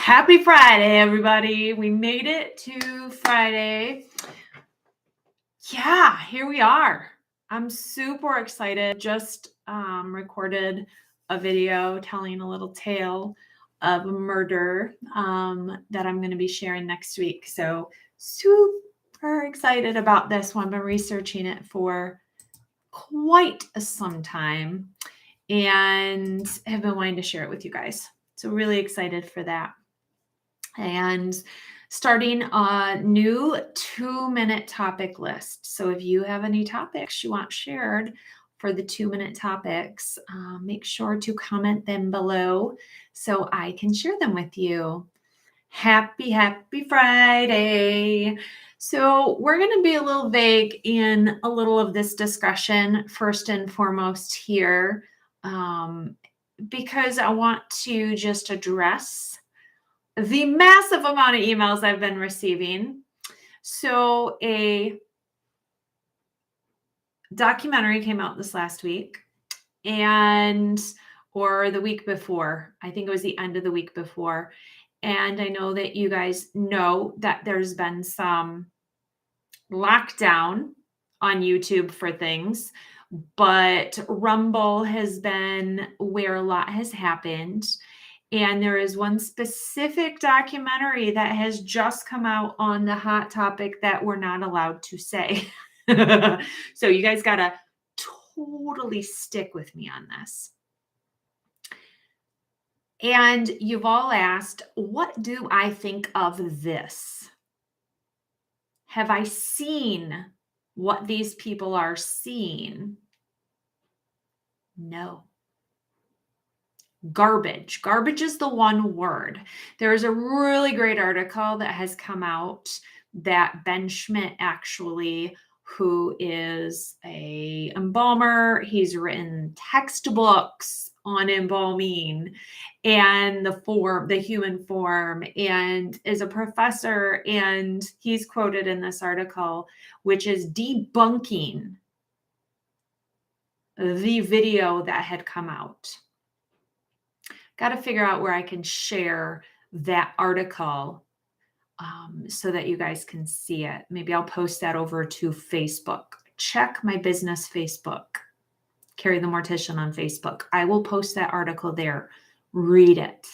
Happy Friday, everybody. We made it to Friday. Yeah, here we are. I'm super excited. Just recorded a video telling a little tale of a murder that I'm going to be sharing next week. So super excited about this one. Been researching it for quite some time and have been wanting to share it with you guys. So really excited for that. And starting a new 2-minute topic list. So if you have any topics you want shared for the 2-minute topics, make sure to comment them below so I can share them with you. Happy Friday. So we're going to be a little vague in a little of this discussion, first and foremost here, because I want to just address the massive amount of emails I've been receiving. So a documentary came out this last week or the week before. I think it was the end of the week before. And I know that you guys know that there's been some lockdown on YouTube for things, but Rumble has been where a lot has happened. And there is one specific documentary that has just come out on the hot topic that we're not allowed to say. So you guys got to totally stick with me on this. And you've all asked, what do I think of this? Have I seen what these people are seeing? No. Garbage. Garbage is the one word. There's a really great article that has come out that Ben Schmidt actually, who is a embalmer, he's written textbooks on embalming and the human form, and is a professor, and he's quoted in this article, which is debunking the video that had come out. Got to figure out where I can share that article so that you guys can see it. Maybe I'll post that over to Facebook. Check my business Facebook, Kari the Mortician on Facebook. I will post that article there. Read it.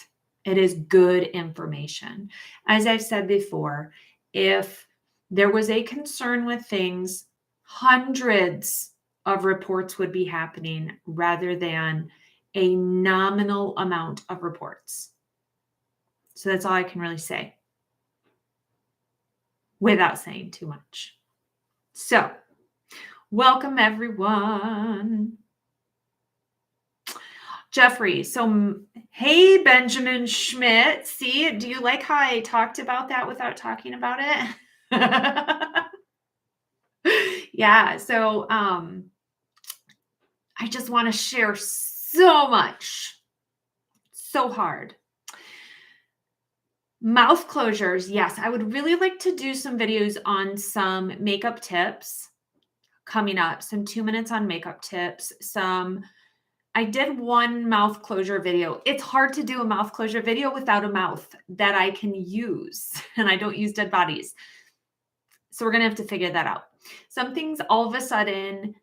It is good information. As I've said before, if there was a concern with things, hundreds of reports would be happening rather than a nominal amount of reports. So that's all I can really say without saying too much. So welcome everyone. Jeffrey, so hey, Benjamin Schmidt. See, do you like how I talked about that without talking about it? Yeah, so I just want to share so much, so hard. Mouth closures. Yes, I would really like to do some videos on some makeup tips coming up, some 2 minutes on makeup tips, I did one mouth closure video. It's hard to do a mouth closure video without a mouth that I can use, and I don't use dead bodies. So we're going to have to figure that out. Some things, all of a sudden,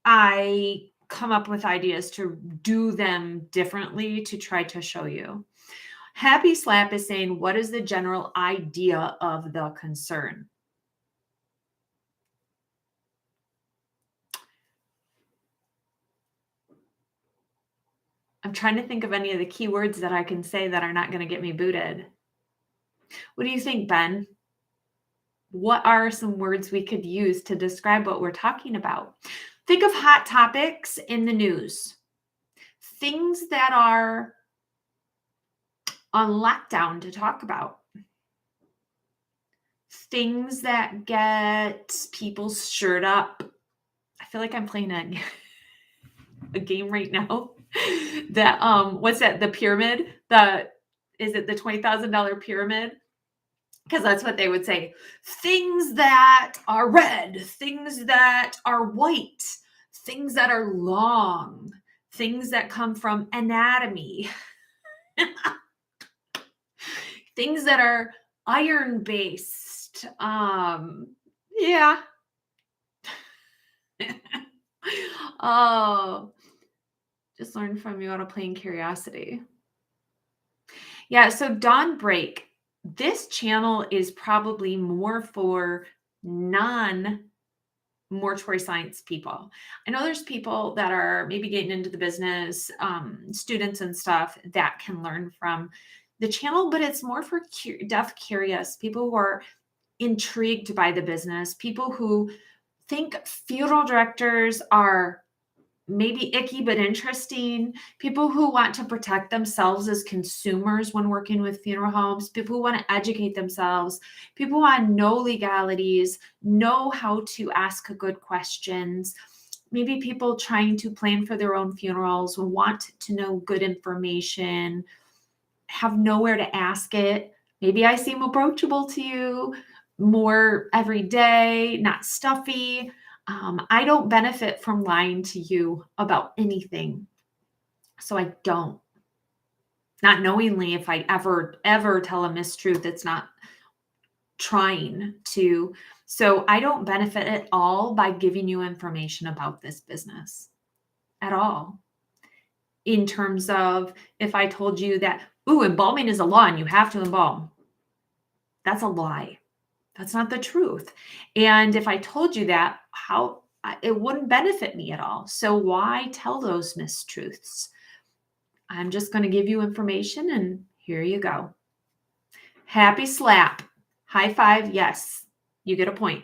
I come up with ideas to do them differently to try to show you. Happy Slap is saying, what is the general idea of the concern? I'm trying to think of any of the keywords that I can say that are not going to get me booted. What do you think, Ben? What are some words we could use to describe what we're talking about? Think of hot topics in the news. Things that are on lockdown to talk about. Things that get people stirred up. I feel like I'm playing a game right now. That what's that? The pyramid? Is it the $20,000 pyramid? Because that's what they would say. Things that are red, things that are white, things that are long, things that come from anatomy. things that are iron based. Yeah. Oh, just learned from you out of plain curiosity. Yeah, so Dawn Break. This channel is probably more for non mortuary science people. I know there's people that are maybe getting into the business, students and stuff that can learn from the channel, but it's more for death curious people who are intrigued by the business, people who think funeral directors are maybe icky but interesting, people who want to protect themselves as consumers when working with funeral homes, people who want to educate themselves, people who want to know legalities, know how to ask good questions, maybe people trying to plan for their own funerals, want to know good information, have nowhere to ask it. Maybe I seem approachable to you, more everyday, not stuffy. I don't benefit from lying to you about anything. So I don't. Not knowingly, if I ever tell a mistruth, it's not trying to. So I don't benefit at all by giving you information about this business at all. In terms of if I told you that, ooh, embalming is a law and you have to embalm. That's a lie. That's not the truth. And if I told you that, how it wouldn't benefit me at all. So why tell those mistruths? I'm just going to give you information and here you go. Happy slap. High five. Yes, you get a point.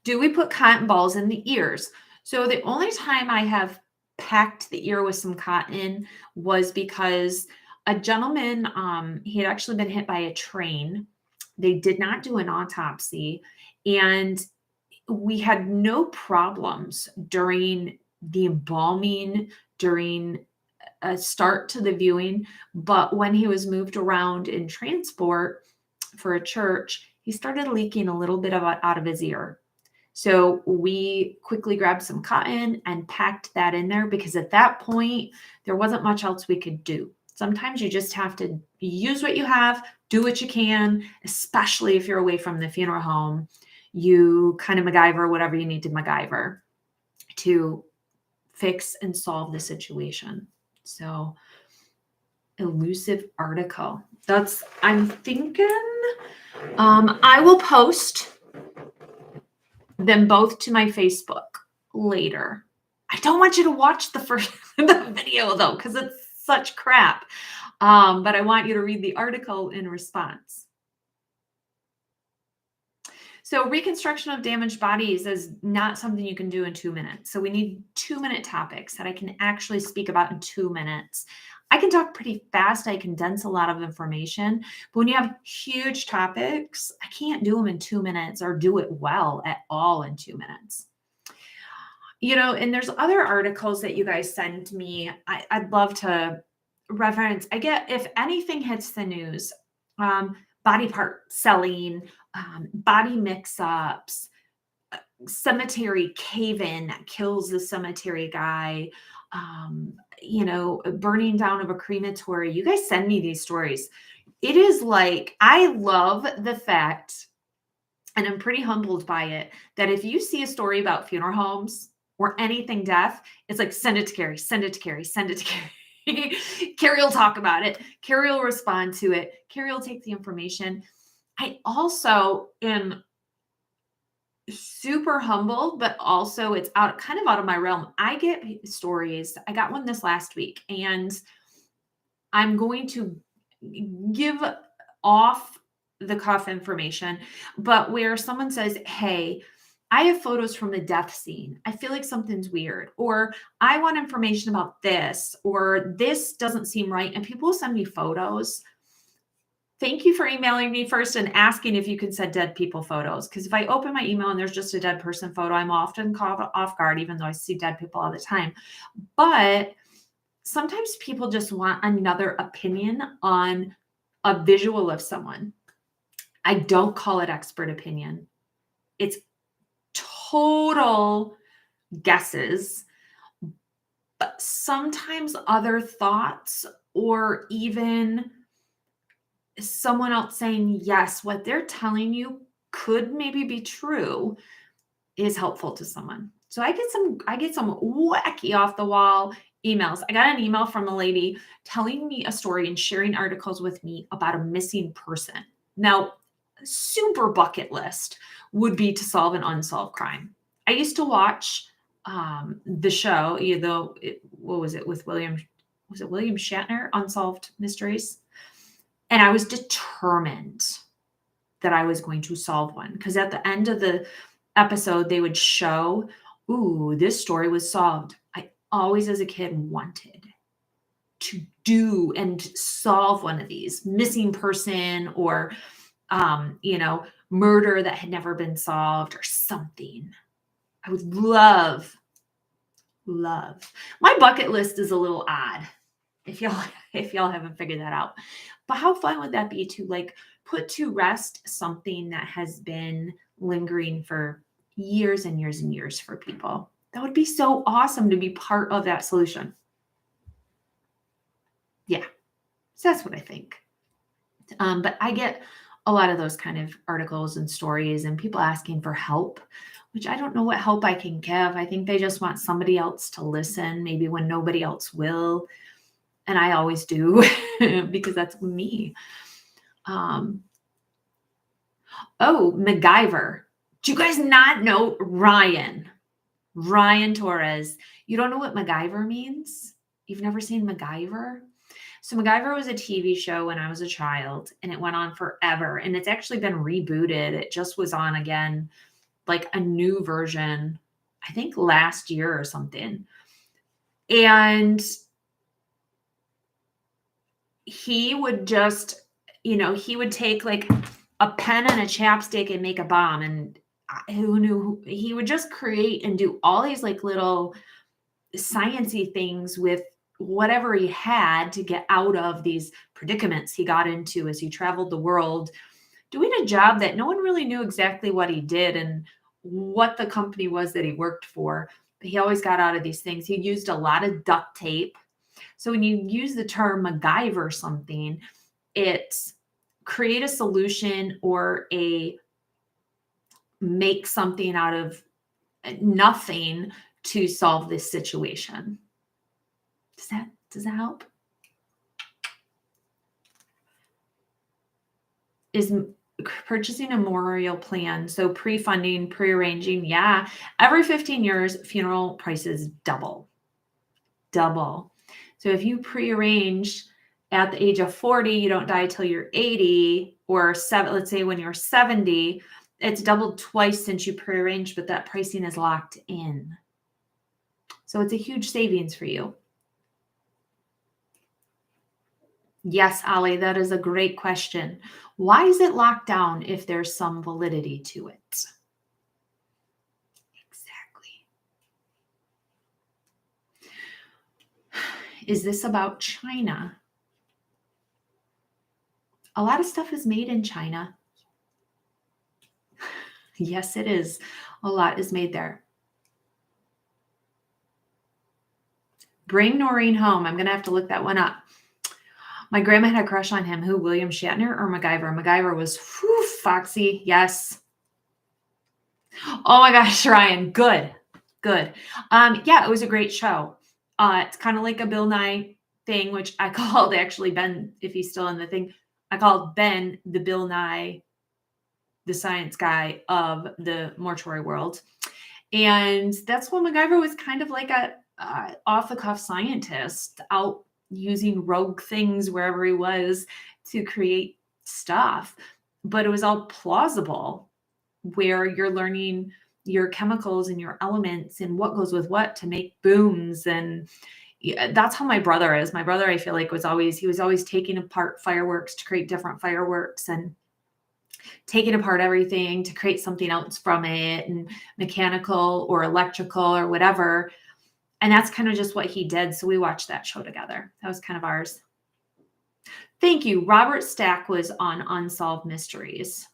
Do we put cotton balls in the ears? So the only time I have packed the ear with some cotton was because a gentleman, he had actually been hit by a train. They did not do an autopsy, and we had no problems during the embalming, during a start to the viewing. But when he was moved around in transport for a church, he started leaking a little bit out of his ear. So we quickly grabbed some cotton and packed that in there because at that point, there wasn't much else we could do. Sometimes you just have to use what you have, do what you can, especially if you're away from the funeral home. You kind of MacGyver whatever you need to MacGyver to fix and solve the situation. So, elusive article. I'm thinking, I will post them both to my Facebook later. I don't want you to watch the video though, because it's such crap. But I want you to read the article in response. So reconstruction of damaged bodies is not something you can do in 2 minutes. So we need 2-minute topics that I can actually speak about in 2 minutes. I can talk pretty fast. I condense a lot of information. But when you have huge topics, I can't do them in 2 minutes or do it well at all in 2 minutes. And there's other articles that you guys send me. I'd love to reference. If anything hits the news, body part selling, body mix-ups, cemetery cave-in that kills the cemetery guy, burning down of a crematory. You guys send me these stories. It is like, I love the fact, and I'm pretty humbled by it, that if you see a story about funeral homes or anything death, it's like, send it to Kari, send it to Kari, send it to Kari. Kari will talk about it. Kari will respond to it. Kari will take the information. I also am super humbled, but also it's kind of out of my realm. I get stories. I got one this last week, and I'm going to give off the cuff information, but where someone says, hey, I have photos from the death scene. I feel like something's weird, or I want information about this, or this doesn't seem right. And people send me photos. Thank you for emailing me first and asking if you can send dead people photos. Because if I open my email and there's just a dead person photo, I'm often caught off guard, even though I see dead people all the time. But sometimes people just want another opinion on a visual of someone. I don't call it expert opinion. It's total guesses. but sometimes other thoughts or even someone else saying, yes, what they're telling you could maybe be true is helpful to someone. So I get some wacky off the wall emails. I got an email from a lady telling me a story and sharing articles with me about a missing person. Now, super bucket list would be to solve an unsolved crime. I used to watch the show, what was it with William Shatner, Unsolved Mysteries? And I was determined that I was going to solve one because at the end of the episode, they would show, ooh, this story was solved. I always, as a kid, wanted to do and solve one of these missing person or, murder that had never been solved or something. I would love. My bucket list is a little odd if y'all haven't figured that out. But how fun would that be to like put to rest something that has been lingering for years and years and years for people? That would be so awesome to be part of that solution. Yeah, so that's what I think. But I get a lot of those kind of articles and stories and people asking for help, which I don't know what help I can give. I think they just want somebody else to listen, maybe when nobody else will. And I always do because that's me. MacGyver. Do you guys not know Ryan Torres? You don't know what MacGyver means? You've never seen MacGyver? So MacGyver was a TV show when I was a child and it went on forever. And it's actually been rebooted. It just was on again, like a new version, I think last year or something. And he would just, he would take like a pen and a chapstick and make a bomb. And who knew? He would just create and do all these like little sciencey things with whatever he had to get out of these predicaments he got into as he traveled the world, doing a job that no one really knew exactly what he did and what the company was that he worked for. But he always got out of these things. He used a lot of duct tape. So when you use the term MacGyver something, it's create a solution or make something out of nothing to solve this situation. Does that help? Is purchasing a memorial plan, so pre-funding, pre-arranging, yeah. Every 15 years, funeral prices double. So if you pre-arrange at the age of 40, you don't die till you're 80 or let's say when you're 70, it's doubled twice since you pre-arranged, but that pricing is locked in. So it's a huge savings for you. Yes, Ali, that is a great question. Why is it locked down if there's some validity to it? Exactly. Is this about China? A lot of stuff is made in China. Yes, it is. A lot is made there. Bring Noreen home. I'm going to have to look that one up. My grandma had a crush on him. Who, William Shatner or MacGyver? MacGyver was foxy. Yes. Oh my gosh, Ryan. Good. Yeah, it was a great show. It's kind of like a Bill Nye thing, which I called actually Ben, if he's still in the thing, I called Ben the Bill Nye, the science guy of the mortuary world. And that's when MacGyver was kind of like a off-the-cuff scientist out using rogue things wherever he was to create stuff. But it was all plausible, where you're learning your chemicals and your elements and what goes with what to make booms. And that's how my brother is. My brother, I feel like, was always taking apart fireworks to create different fireworks and taking apart everything to create something else from it, and mechanical or electrical or whatever. And that's kind of just what he did. So we watched that show together. That was kind of ours. Thank you. Robert Stack was on Unsolved Mysteries.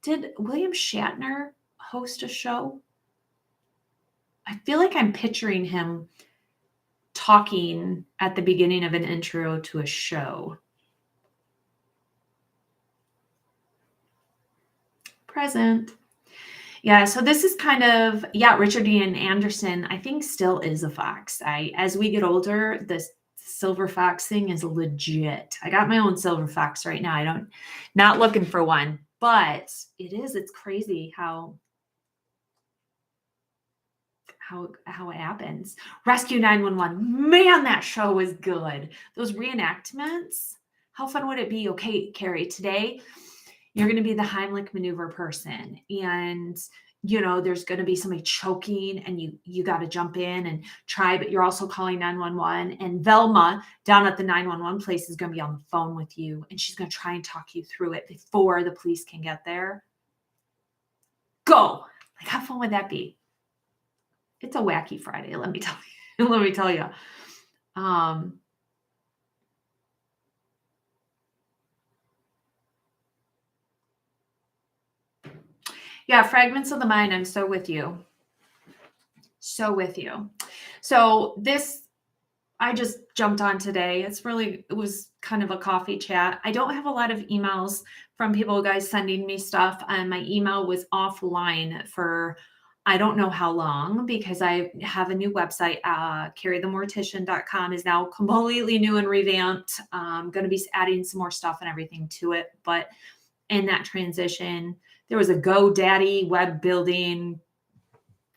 Did William Shatner host a show? I feel like I'm picturing him talking at the beginning of an intro to a show. Present. Yeah, so this is kind of, Richard Ian Anderson, I think still is a fox. As we get older, this silver fox thing is legit. I got my own silver fox right now. Not looking for one, but it's crazy how it happens. Rescue 911. Man, that show was good. Those reenactments. How fun would it be? Okay, Kari, today you're going to be the Heimlich maneuver person, and there's going to be somebody choking, and you got to jump in and try, but you're also calling 911, and Velma down at the 911 place is going to be on the phone with you, and she's going to try and talk you through it before the police can get there. Go. Like, how fun would that be? It's a wacky Friday, let me tell you. Let me tell you. Fragments of the mind. I'm so with you. So with you. So this, I just jumped on today. It was kind of a coffee chat. I don't have a lot of emails from people, guys, sending me stuff. And my email was offline for I don't know how long, because I have a new website. KariTheMortician.com is now completely new and revamped. I'm going to be adding some more stuff and everything to it. But in that transition, there was a GoDaddy web building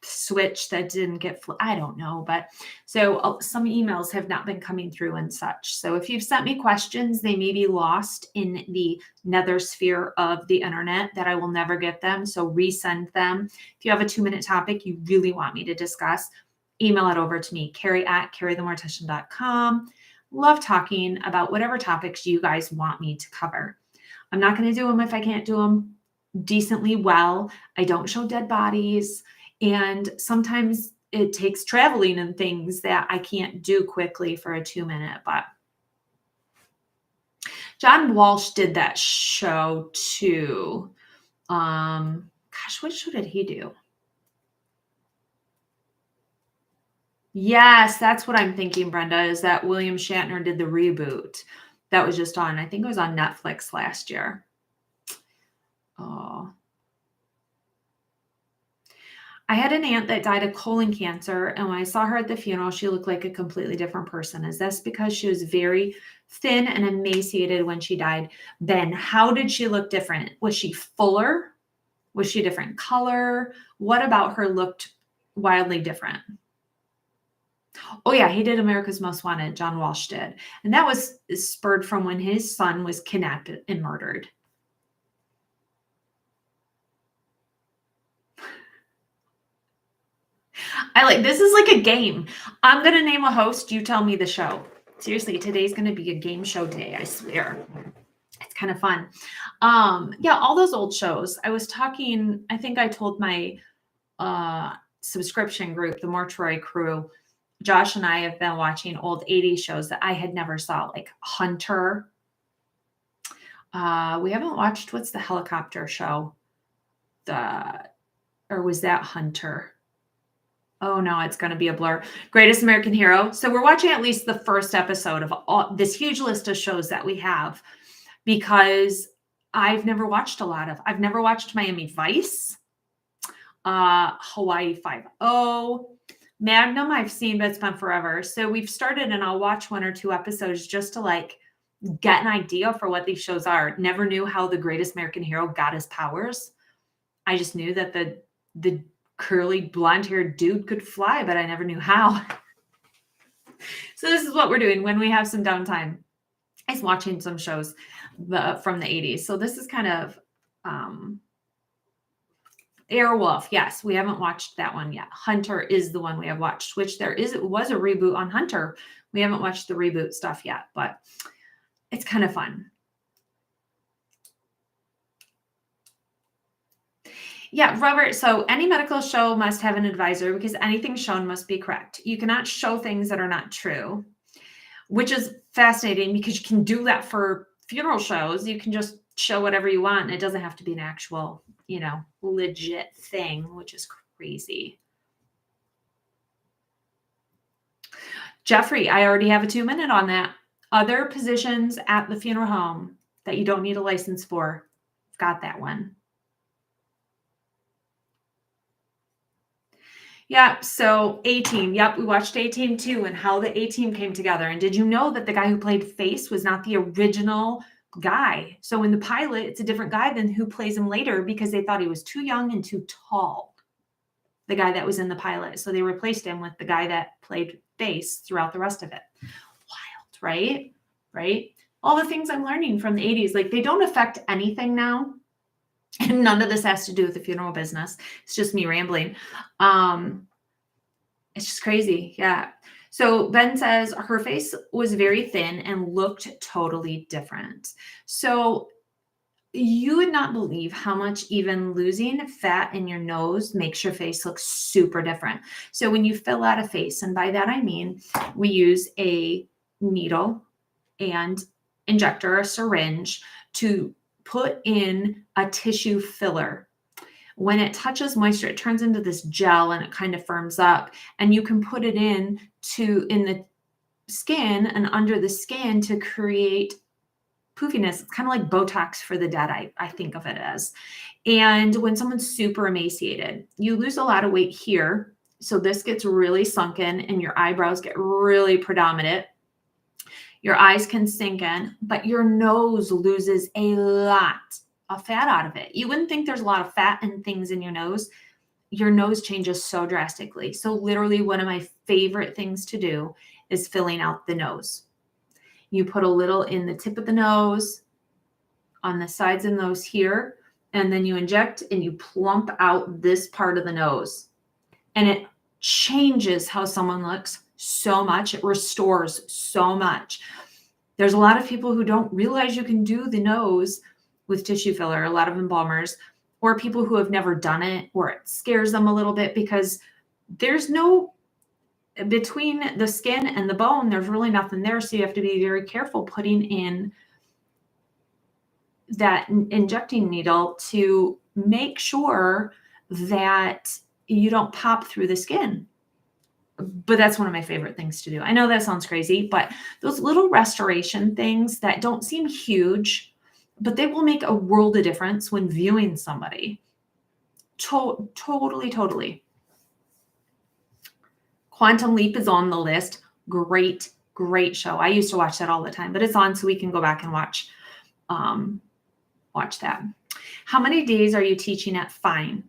switch that didn't get, I don't know. But so some emails have not been coming through and such. So if you've sent me questions, they may be lost in the nether sphere of the internet that I will never get them. So resend them. If you have a 2-minute topic you really want me to discuss, email it over to me, Kari@KariTheMortician.com. Love talking about whatever topics you guys want me to cover. I'm not going to do them if I can't do them decently well. I don't show dead bodies. And sometimes it takes traveling and things that I can't do quickly for a 2-minute. But John Walsh did that show too. What show did he do? Yes, that's what I'm thinking, Brenda, is that William Shatner did the reboot that was just on, I think it was on Netflix last year. Oh. I had an aunt that died of colon cancer, and when I saw her at the funeral, she looked like a completely different person. Is this because she was very thin and emaciated when she died? Ben, how did she look different? Was she fuller? Was she a different color? What about her looked wildly different? Oh yeah, he did America's Most Wanted. John Walsh did. And that was spurred from when his son was kidnapped and murdered. This is like a game. I'm going to name a host. You tell me the show. Seriously, today's going to be a game show day. I swear. It's kind of fun. All those old shows. I was talking, I think I told my subscription group, the Mortuary Crew, Josh and I have been watching old 80s shows that I had never saw, like Hunter. We haven't watched, what's the helicopter show? Or was that Hunter? Oh no, it's going to be a blur. Greatest American Hero. So we're watching at least the first episode of this huge list of shows that we have, because I've never watched a lot of. I've never watched Miami Vice, Hawaii Five-0, Magnum I've seen, but it's been forever. So we've started, and I'll watch 1 or 2 episodes just to get an idea for what these shows are. Never knew how the Greatest American Hero got his powers. I just knew that the curly blonde-haired dude could fly, but I never knew how. So this is what we're doing when we have some downtime, is watching some shows from the 80s. So this is kind of Airwolf. Yes, we haven't watched that one yet. Hunter is the one we have watched, which it was a reboot on Hunter. We haven't watched the reboot stuff yet, but it's kind of fun. Yeah, Robert. So any medical show must have an advisor, because anything shown must be correct. You cannot show things that are not true, which is fascinating, because you can do that for funeral shows. You can just show whatever you want, and it doesn't have to be an actual, legit thing, which is crazy. Jeffrey, I already have a 2-minute on that. Other positions at the funeral home that you don't need a license for. Got that one. Yeah, so A-Team. Yep, we watched A-Team too, and how the A-Team came together. And did you know that the guy who played Face was not the original guy? So in the pilot, it's a different guy than who plays him later because they thought he was too young and too tall, the guy that was in the pilot. So they replaced him with the guy that played Face throughout the rest of it. Wild, right? Right? All the things I'm learning from the 80s, like they don't affect anything now. And none of this has to do with the funeral business. It's just me rambling. It's just crazy. Yeah. So Ben says her face was very thin and looked totally different. So you would not believe how much even losing fat in your nose makes your face look super different. So when you fill out a face, and by that I mean we use a needle and injector, a syringe, to put in a tissue filler. When it touches moisture, it turns into this gel and it kind of firms up, and you can put it in the skin and under the skin to create poofiness. It's kind of like Botox for the dead, I think of it as. And when someone's super emaciated, you lose a lot of weight here. So this gets really sunken and your eyebrows get really predominant. Your eyes can sink in, but your nose loses a lot of fat out of it. You wouldn't think there's a lot of fat and things in your nose. Your nose changes so drastically. So literally one of my favorite things to do is filling out the nose. You put a little in the tip of the nose, on the sides of the nose here, and then you inject and you plump out this part of the nose. And it changes how someone looks so much. It restores so much. There's a lot of people who don't realize you can do the nose with tissue filler, a lot of embalmers, or people who have never done it, or it scares them a little bit because there's no, between the skin and the bone, there's really nothing there. So you have to be very careful putting in that injecting needle to make sure that you don't pop through the skin. But that's one of my favorite things to do. I know that sounds crazy, but those little restoration things that don't seem huge, but they will make a world of difference when viewing somebody. Totally. Quantum Leap is on the list. Great show. I used to watch that all the time, but it's on so we can go back and watch that. How many days are you teaching at Fine?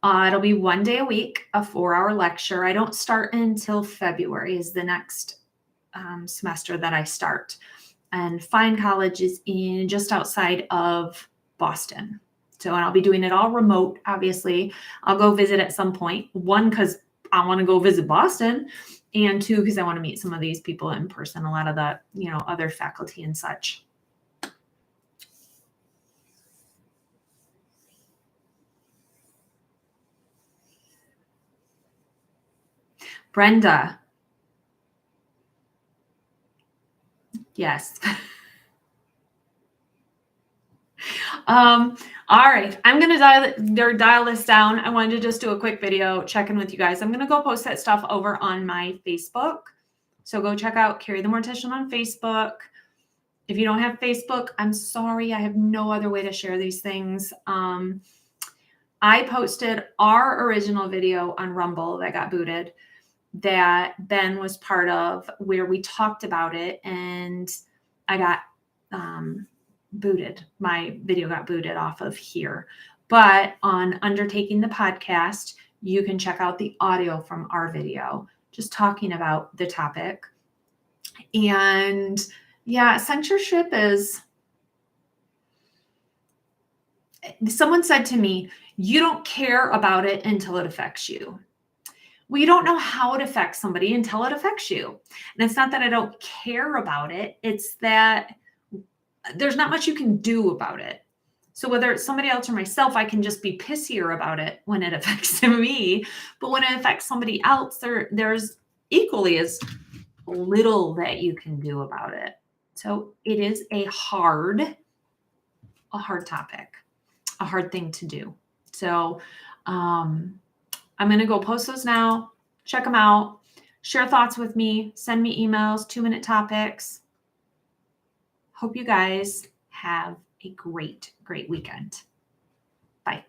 It'll be 1 day a week, a 4-hour lecture. I don't start until February is the next semester that I start. And Fine College is in just outside of Boston. So, and I'll be doing it all remote, obviously. I'll go visit at some point. 1, because I want to go visit Boston. And 2, because I want to meet some of these people in person, a lot of the, other faculty and such. Brenda. Yes. All right. I'm going to dial this down. I wanted to just do a quick video check-in with you guys. I'm going to go post that stuff over on my Facebook. So go check out Kari the Mortician on Facebook. If you don't have Facebook, I'm sorry. I have no other way to share these things. I posted our original video on Rumble that got booted that Ben was part of, where we talked about it, and I got booted. My video got booted off of here. But on Undertaking the Podcast, you can check out the audio from our video, just talking about the topic. And yeah, censorship is, someone said to me, you don't care about it until it affects you. Well, you don't know how it affects somebody until it affects you. And it's not that I don't care about it. It's that there's not much you can do about it. So whether it's somebody else or myself, I can just be pissier about it when it affects me. But when it affects somebody else, there's equally as little that you can do about it. So it is a hard topic, a hard thing to do. So I'm going to go post those now. Check them out. Share thoughts with me. Send me emails, 2-minute topics. Hope you guys have a great, great weekend. Bye.